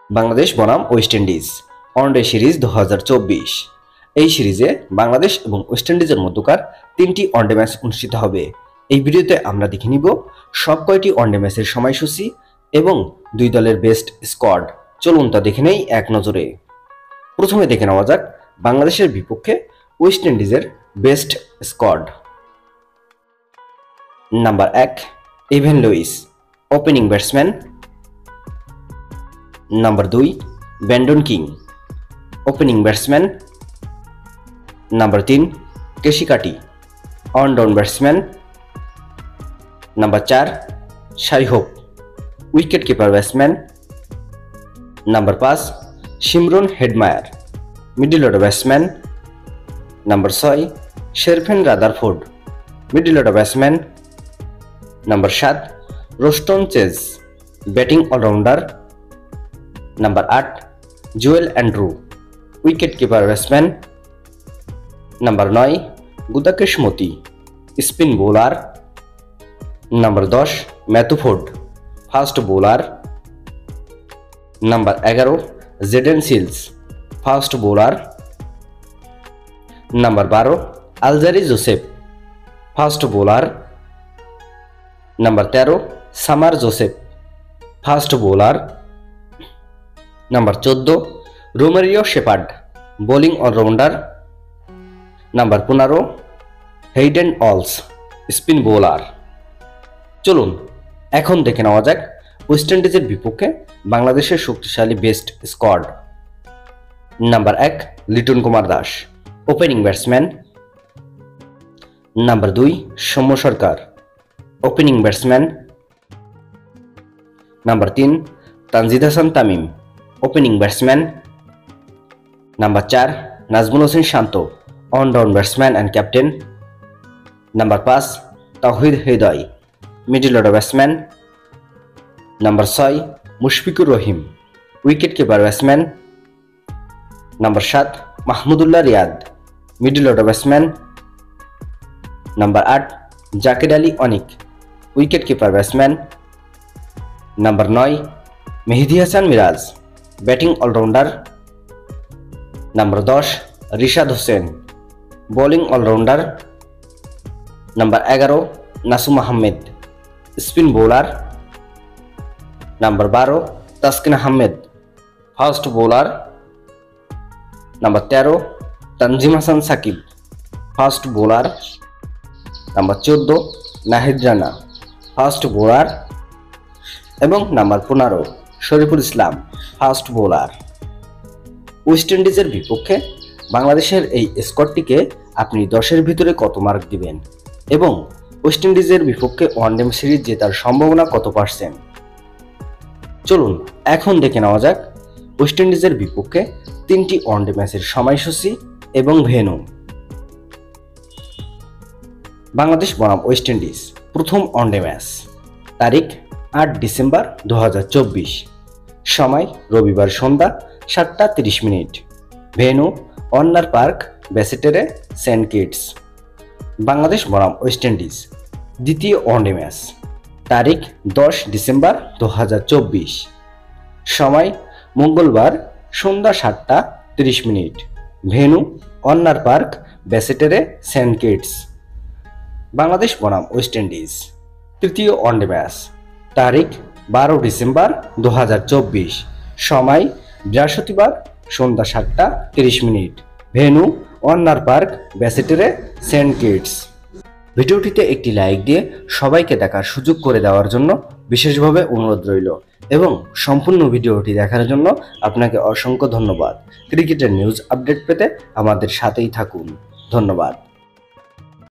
বাংলাদেশ বনাম West Indies one day series 2024। এই সিরিজে বাংলাদেশ এবং ওয়েস্ট ইন্ডিজের মধ্যকার 3টি ওয়ানডে ম্যাচ অনুষ্ঠিত হবে। এই ভিডিওতে আমরা দেখে নিব সব কয়টি ওয়ানডে ম্যাচের সময়সূচি এবং দুই দলের বেস্ট স্কোয়াড। চলুন তা দেখে নেই এক নজরে। প্রথমে দেখে নেওয়া যাক বাংলাদেশের বিপক্ষে ওয়েস্ট ইন্ডিজের best squad. Number 1 Evin Lewis, opening batsman. Number 2 Brandon King, opening batsman. Number 3 Keacy Carty, on down batsman. Number 4 Shai Hope, wicket keeper batsman. Number 5 Shimron Hetmyer, middle order batsman. Number 6 Sherfane Rutherford, middle order batsman. Number 7 Roston Chase, batting allrounder. Number 8 Jewel Andrew, wicket keeper batsman. Number 9 Gudakesh Motie, spin bowler. Number 10 Matthew Forde, fast bowler. Number 11 Jayden Seales, fast bowler. Number 12 Alzarri Joseph, fast bowler. Number 13 Shamar Joseph, fast bowler. Number 14 Romario Shepherd, bowling allrounder. Number 15 Hayden Walsh, spin bowler. চলুন এখন দেখে নেওয়া যাক West ইন্ডিজের বিপক্ষে বাংলাদেশের শক্তিশালী best squad. Number 1 Liton Kumar Das, opening batsman. Number 2 Soumya Sarkar, opening batsman. Number 3 Tanzid Hasan Tamim, opening batsman. Number 4 Najmul Hossain Shanto, on down batsman and captain. Number 5 Towhid Hridoy, middle order batsman. Number 6 Mushfiqur Rahim, wicket keeper batsman. Number 7 Mahmudullah Riyad, middle order batsman. Number 8 Jaker Ali Anik, wicket keeper batsman. Number 9 Mehidy Hasan Miraj, batting allrounder. Number 10 Rishad Hossain, bowling allrounder. Number 11 Nasum Ahmed, spin bowler. Number 12 Taskin Ahmed, fast bowler. Number 13 Tanzim Hasan Sakib, fast bowler. Number 14 Nahid Rana, fast bowler. এবং number 15 Shoriful Islam, fast bowler. West ইন্ডিজের বিপক্ষে বাংলাদেশের এই স্কোয়াডটিকে আপনি 10-এর ভিতরে কত mark দিবেন এবং ওয়েস্ট ইন্ডিজের বিপক্ষে ওয়ানডে সিরিজ জেতার সম্ভাবনা কত %? চলুন এখন দেখে নেওয়া যাক ওয়েস্ট ইন্ডিজের বিপক্ষে 3টি ওয়ানডে ম্যাচের সময়সূচি এবং ভেন্যু। বাংলাদেশ বনাম ওয়েস্ট ইন্ডিজ প্রথম ওয়ানডে ম্যাচ, তারিখ 8 ডিসেম্বর 2024, সময় রবিবার সন্ধ্যা 7টা 30 minute, venue Warner Park, Basseterre, Saint Kitts. Bangladesh বনাম ওয়েস্ট ইন্ডিজ দ্বিতীয় ওয়ানডে ম্যাচ, তারিখ 10 ডিসেম্বর 2024, সময় মঙ্গলবার সন্ধ্যা 7টা 30 minute, venue Warner Park, Basseterre, Saint Kitts. Bangladesh বনাম ওয়েস্ট ইন্ডিজ তৃতীয় ওয়ানডে ম্যাচ, তারিখ 12 ডিসেম্বর 2024, সময় বৃহস্পতিবার সন্ধ্যা 7টা 30 minute, venue Warner Park, Basseterre, Saint Kitts. ভিডিওটিতে একটি লাইক দিয়ে সবাইকে দেখার সুযোগ করে দেওয়ার জন্য বিশেষভাবে অনুরোধ রইল এবং সম্পূর্ণ ভিডিওটি দেখার জন্য আপনাকে অসংখ্য ধন্যবাদ। ক্রিকেটের নিউজ আপডেট পেতে আমাদের সাথেই থাকুন। ধন্যবাদ।